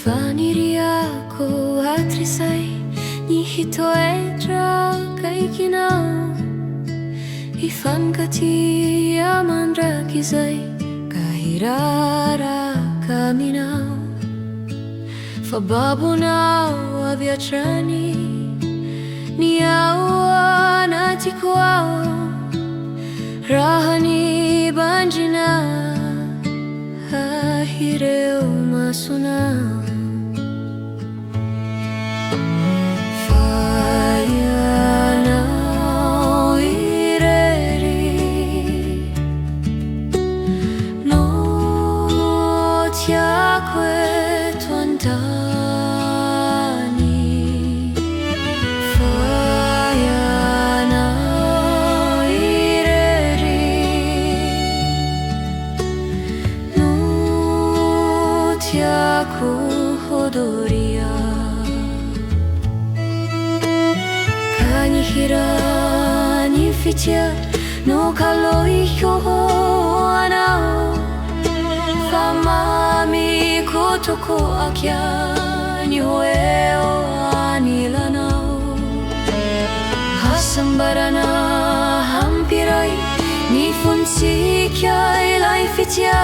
Vaniria ko atrisay ni hitoetra kay Ianao. Ifankati amandrakizay kahirara kaminaw. Fababunao aviatrani niawa natikuao. Rahani banjina ahireu masunao. Ianao irery no tiakwe tuantani. Ianao irery no tiaku hodoria. Hira ni fitia no kaloi hyoho anao. Famami kotoko akya ni hoeo anilanao. Hasambarana hampirai ni funsikya ilai fitia.